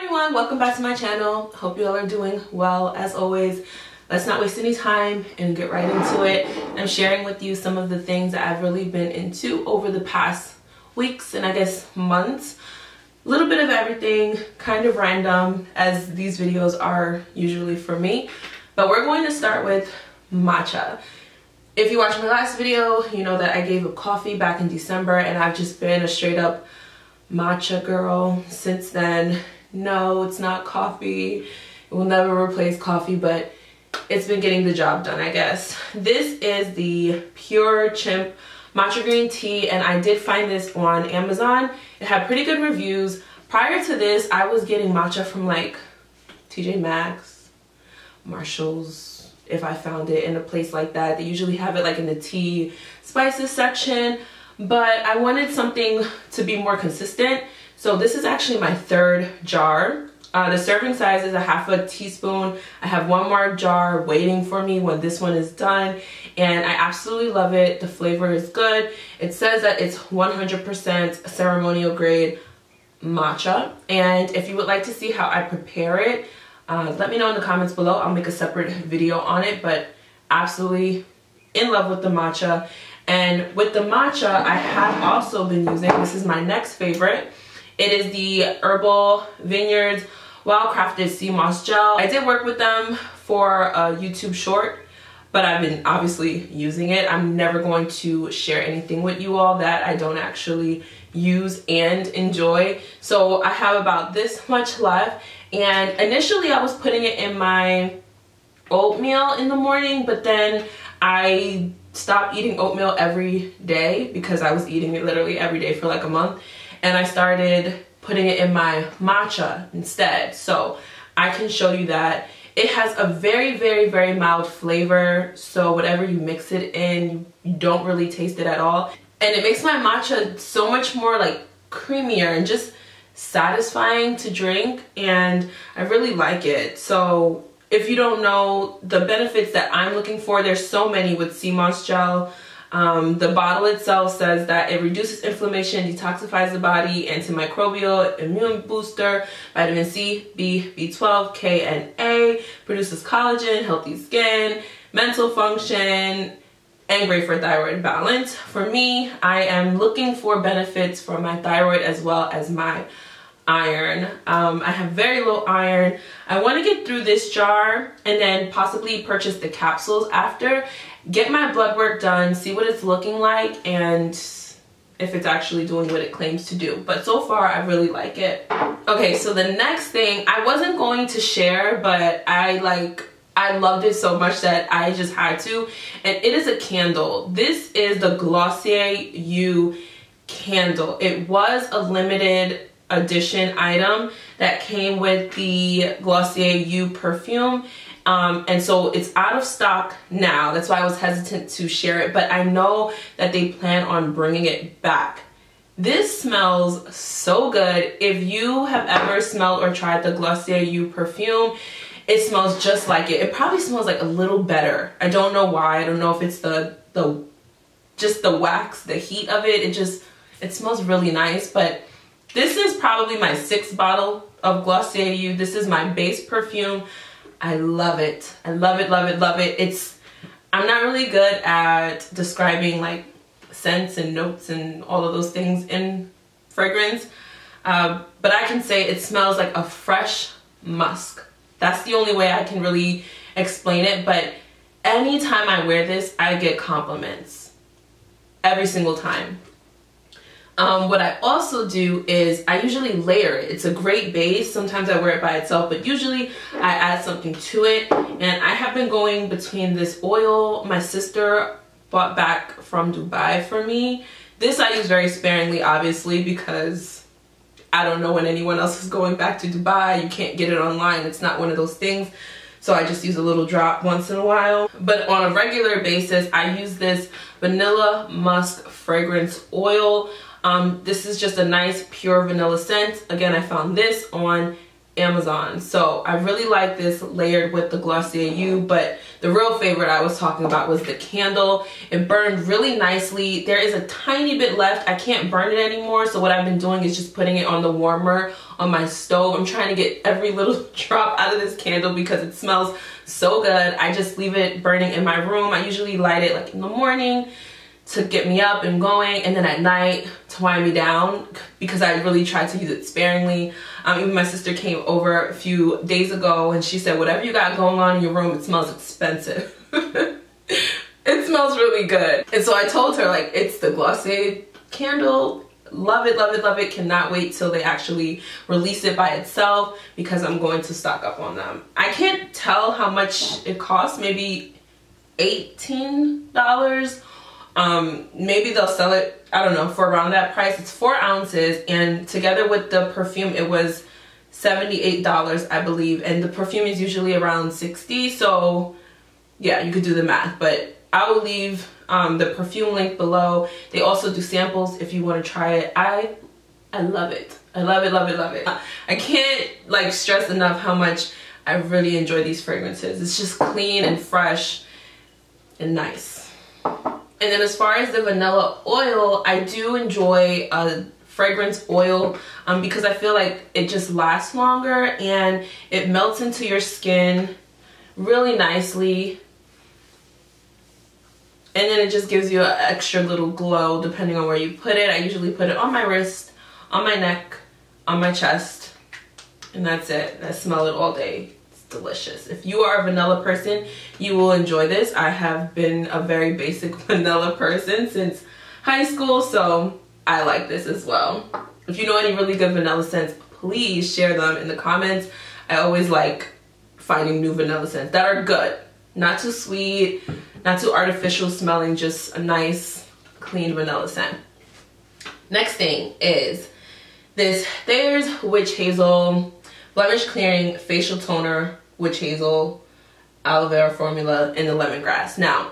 everyone, welcome back to my channel. Hope you all are doing well. As always, let's not waste any time and get right into it. I'm sharing with you some of the things that I've really been into over the past weeks and I guess months. A little bit of everything, kind of random as these videos are usually for me. But we're going to start with matcha. If you watched my last video, you know that I gave up coffee back in December and I've just been a straight up matcha girl since then. No, it's not coffee. It will never replace coffee, but it's been getting the job done, I guess. This is the Pure Chimp matcha green tea, and I did find this on Amazon. It had pretty good reviews. Prior to this, I was getting matcha from like TJ Maxx, Marshalls, if I found it in a place like that. They usually have it like in the tea spices section, but I wanted something to be more consistent. So this is actually my third jar. The serving size is a ½ teaspoon. I have one more jar waiting for me when this one is done, and I absolutely love it. The flavor is good. It says that it's 100% ceremonial grade matcha, and if you would like to see how I prepare it, let me know in the comments below. I'll make a separate video on it, but absolutely in love with the matcha. And with the matcha, I have also been using, this is my next favorite. It is the Herbal Vineyards Well Crafted Sea Moss Gel. I did work with them for a YouTube short, but I've been obviously using it. I'm never going to share anything with you all that I don't actually use and enjoy. So I have about this much left, and initially I was putting it in my oatmeal in the morning, but then I stopped eating oatmeal every day because I was eating it literally every day for like a month. And I started putting it in my matcha instead. So I can show you that. It has a very, very, very mild flavor. So whatever you mix it in, you don't really taste it at all. And it makes my matcha so much more like creamier and just satisfying to drink. And I really like it. So if you don't know the benefits that I'm looking for, there's so many with sea moss gel. The bottle itself says that it reduces inflammation, detoxifies the body, antimicrobial, immune booster, vitamin C, B, B12, K, and A, produces collagen, healthy skin, mental function, and great for thyroid balance. For me, I am looking for benefits for my thyroid as well as my iron. I have very low iron. I want to get through this jar and then possibly purchase the capsules after, get my blood work done, see what it's looking like, and if it's actually doing what it claims to do. But so far I really like it. Okay, so the next thing I wasn't going to share, but I loved it so much that I just had to, and it is a candle. This is the Glossier You Candle. It was a limited edition item that came with the Glossier You Perfume, and so it's out of stock now. That's why I was hesitant to share it, but I know that they plan on bringing it back. This smells so good. If you have ever smelled or tried the Glossier You Perfume, it smells just like it. It probably smells like a little better. I don't know why. I don't know if it's just the wax, the heat of it. It smells really nice. But this is probably my 6th bottle of Glossier You. This is my base perfume. I love it. I love it, love it, love it. I'm not really good at describing like scents and notes and all of those things in fragrance, but I can say it smells like a fresh musk. That's the only way I can really explain it, but anytime I wear this, I get compliments. Every single time. What I also do is I usually layer it. It's a great base. Sometimes I wear it by itself, but usually I add something to it. And I have been going between this oil my sister bought back from Dubai for me. This I use very sparingly, obviously, because I don't know when anyone else is going back to Dubai. You can't get it online. It's not one of those things. So I just use a little drop once in a while. But on a regular basis, I use this vanilla musk fragrance oil. This is just a nice pure vanilla scent. Again, I found this on Amazon. So I really like this layered with the Glossier You, but the real favorite I was talking about was the candle. It burned really nicely. There is a tiny bit left. I can't burn it anymore, so what I've been doing is just putting it on the warmer on my stove. I'm trying to get every little drop out of this candle because it smells so good. I just leave it burning in my room. I usually light it like in the morning to get me up and going, and then at night to wind me down, because I really try to use it sparingly. Even my sister came over a few days ago and she said, whatever you got going on in your room, it smells expensive. It smells really good. And so I told her, like, it's the Glossier candle. Love it, love it, love it. Cannot wait till they actually release it by itself, because I'm going to stock up on them. I can't tell how much it costs, maybe $18. Maybe they'll sell it, I don't know, for around that price. It's 4 ounces, and together with the perfume it was $78, I believe, and the perfume is usually around $60, so yeah, you could do the math. But I will leave the perfume link below. They also do samples if you want to try it. I love it. I love it, love it, love it. I can't like stress enough how much I really enjoy these fragrances. It's just clean and fresh and nice. And then as far as the vanilla oil, I do enjoy a fragrance oil because I feel like it just lasts longer and it melts into your skin really nicely. And then it just gives you an extra little glow depending on where you put it. I usually put it on my wrist, on my neck, on my chest, and that's it. I smell it all day. Delicious. If you are a vanilla person, you will enjoy this. I have been a very basic vanilla person since high school, so I like this as well. If you know any really good vanilla scents, please share them in the comments. I always like finding new vanilla scents that are good, not too sweet, not too artificial smelling, just a nice clean vanilla scent. Next thing is this Thayers Witch Hazel Blemish Clearing Facial Toner, Witch Hazel, Aloe Vera Formula, and the Lemongrass. Now,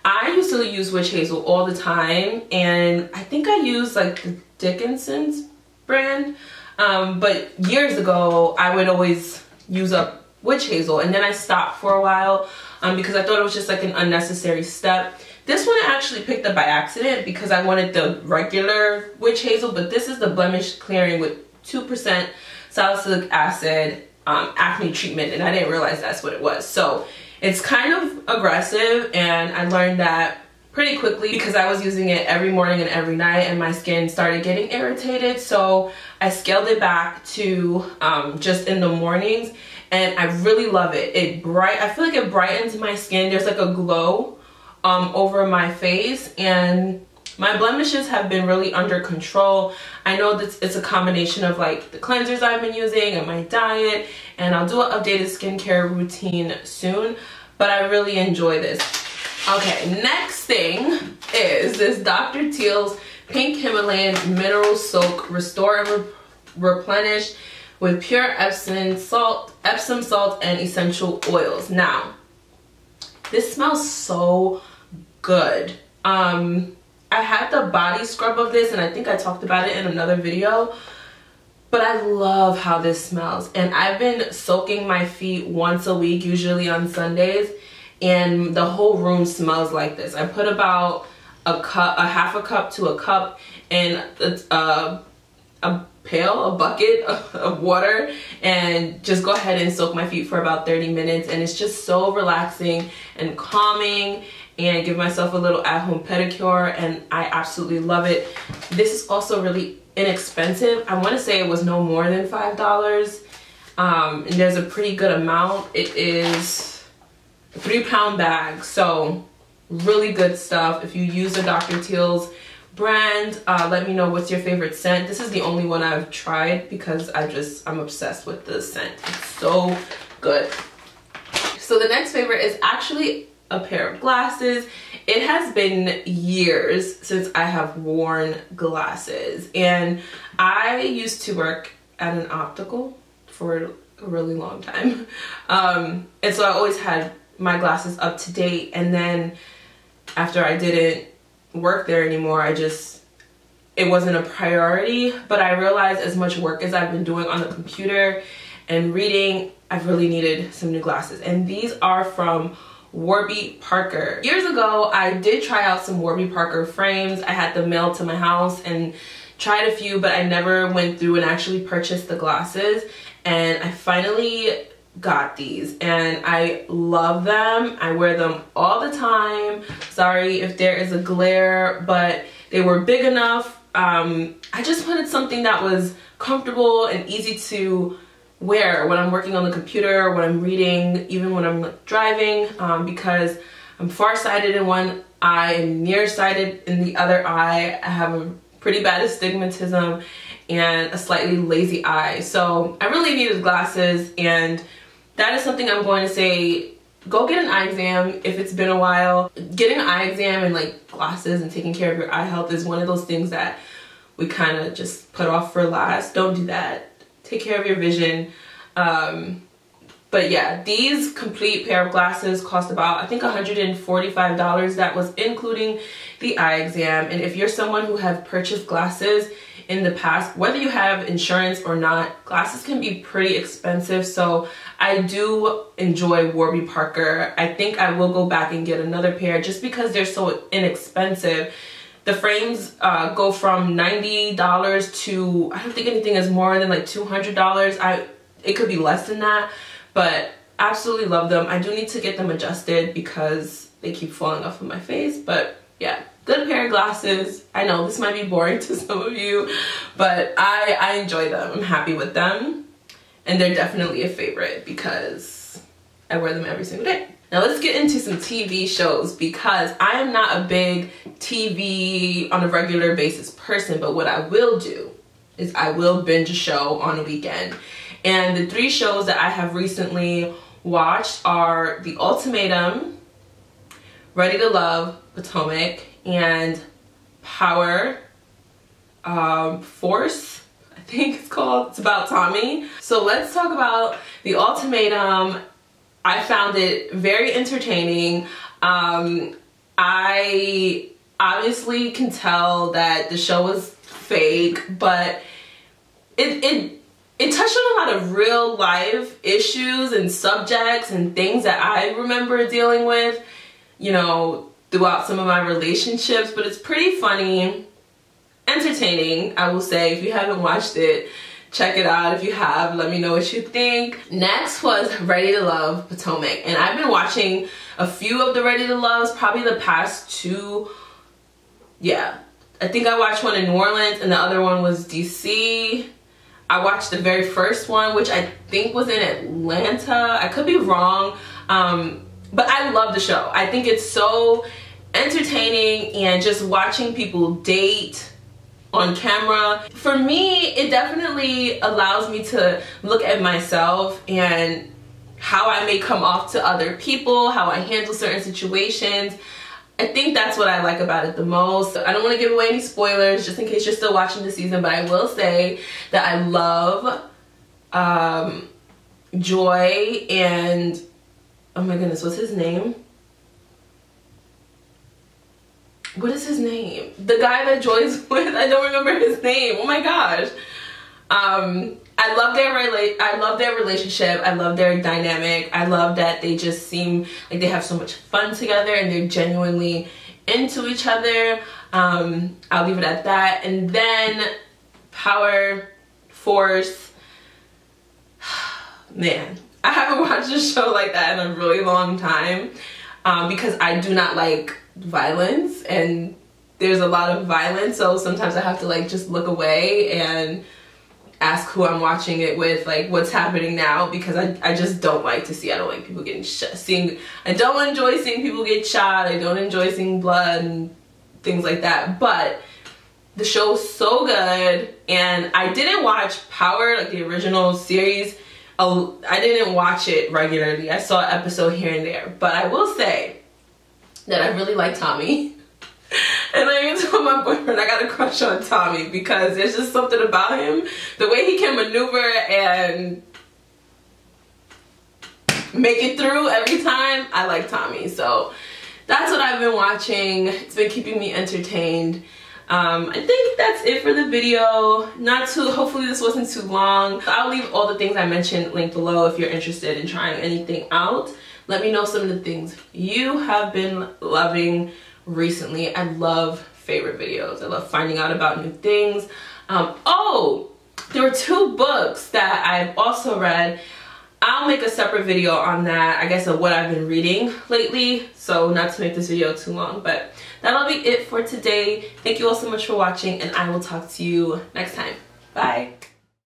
I used to use Witch Hazel all the time, and I think I used like the Dickinson's brand, but years ago, I would always use up Witch Hazel, and then I stopped for a while because I thought it was just like an unnecessary step. This one I actually picked up by accident because I wanted the regular Witch Hazel, but this is the Blemish Clearing with 2% salicylic acid acne treatment, and I didn't realize that's what it was. So it's kind of aggressive, and I learned that pretty quickly because I was using it every morning and every night, and my skin started getting irritated. So I scaled it back to just in the mornings, and I really love it. I feel like it brightens my skin. There's like a glow over my face, and my blemishes have been really under control. I know that it's a combination of like the cleansers I've been using and my diet, and I'll do an updated skincare routine soon, but I really enjoy this. Okay, next thing is this Dr. Teals Pink Himalayan Mineral Soak Restore and Replenish with pure Epsom salt, and essential oils. Now, this smells so good. I had the body scrub of this, and I think I talked about it in another video, but I love how this smells. And I've been soaking my feet once a week, usually on Sundays, and the whole room smells like this. I put about half a cup to a cup in a bucket of water, and just go ahead and soak my feet for about 30 minutes, and it's just so relaxing and calming, and give myself a little at-home pedicure, and I absolutely love it. This is also really inexpensive. I want to say it was no more than $5, and there's a pretty good amount. It is a 3-pound bag, so really good stuff. If you use the Dr. Teals brand, let me know what's your favorite scent. This is the only one I've tried because I'm obsessed with the scent. It's so good. So the next favorite is actually a pair of glasses. It has been years since I have worn glasses, and I used to work at an optical for a really long time, and so I always had my glasses up to date, and then after I didn't work there anymore, it wasn't a priority. But I realized as much work as I've been doing on the computer and reading, I've really needed some new glasses. And these are from Warby Parker. Years ago, I did try out some Warby Parker frames. I had them mailed to my house and tried a few, but I never went through and actually purchased the glasses. And I finally got these and I love them. I wear them all the time. Sorry if there is a glare, but they were big enough. I just wanted something that was comfortable and easy to wear when I'm working on the computer, when I'm reading, even when I'm driving, because I'm farsighted in one eye and nearsighted in the other eye. I have a pretty bad astigmatism and a slightly lazy eye. So I really needed glasses, and that is something I'm going to say, go get an eye exam if it's been a while. Getting an eye exam and like glasses and taking care of your eye health is one of those things that we kind of just put off for last. Don't do that. Take care of your vision. But yeah, these complete pair of glasses cost about, I think, $145. That was including the eye exam. And if you're someone who have purchased glasses in the past, whether you have insurance or not, glasses can be pretty expensive. So I do enjoy Warby Parker. I think I will go back and get another pair just because they're so inexpensive. The frames go from $90 to, I don't think anything is more than like $200. It could be less than that, but absolutely love them. I do need to get them adjusted because they keep falling off of my face, but yeah, good pair of glasses. I know this might be boring to some of you, but I enjoy them. I'm happy with them, and they're definitely a favorite because I wear them every single day. Now let's get into some TV shows, because I am not a big TV on a regular basis person, but what I will do is I will binge a show on a weekend. And the 3 shows that I have recently watched are The Ultimatum, Ready to Love, Potomac, and Power Force, I think it's called. It's about Tommy. So let's talk about The Ultimatum. I found it very entertaining. I obviously can tell that the show was fake, but it touched on a lot of real life issues and subjects and things that I remember dealing with, you know, throughout some of my relationships. But it's pretty funny, entertaining, I will say. If you haven't watched it, check it out. If you have, let me know what you think. Next was Ready to Love, Potomac. And I've been watching a few of the Ready to Loves, probably the past 2. Yeah, I think I watched one in New Orleans and the other one was DC. I watched the very first one, which I think was in Atlanta. I could be wrong, but I love the show. I think it's so entertaining, and just watching people date on camera, for me, it definitely allows me to look at myself and how I may come off to other people, how I handle certain situations. I think that's what I like about it the most. I don't want to give away any spoilers just in case you're still watching the season, but I will say that I love Joy and, oh my goodness, what's his name? What is his name? The guy that Joy's with, I don't remember his name. Oh my gosh. I love their relationship. I love their dynamic. I love that they just seem like they have so much fun together and they're genuinely into each other. I'll leave it at that. And then Power Force. Man, I haven't watched a show like that in a really long time, because I do not like violence, and there's a lot of violence, so sometimes I have to like just look away and ask who I'm watching it with, like, what's happening now, because I just don't like to see. I don't like people getting shot. I don't enjoy seeing people get shot. I don't enjoy seeing blood and things like that. But the show's so good, and I didn't watch Power, like the original series. I didn't watch it regularly. I saw an episode here and there, but I will say that I really like Tommy. And I even told my boyfriend I got a crush on Tommy because there's just something about him. The way he can maneuver and make it through every time, I like Tommy. So that's what I've been watching. It's been keeping me entertained. I think that's it for the video. Hopefully this wasn't too long. I'll leave all the things I mentioned linked below if you're interested in trying anything out. Let me know some of the things you have been loving recently. I love favorite videos. I love finding out about new things. Oh, there were 2 books that I've also read. I'll make a separate video on that, I guess, of what I've been reading lately. So not to make this video too long, but that'll be it for today. Thank you all so much for watching, and I will talk to you next time. Bye.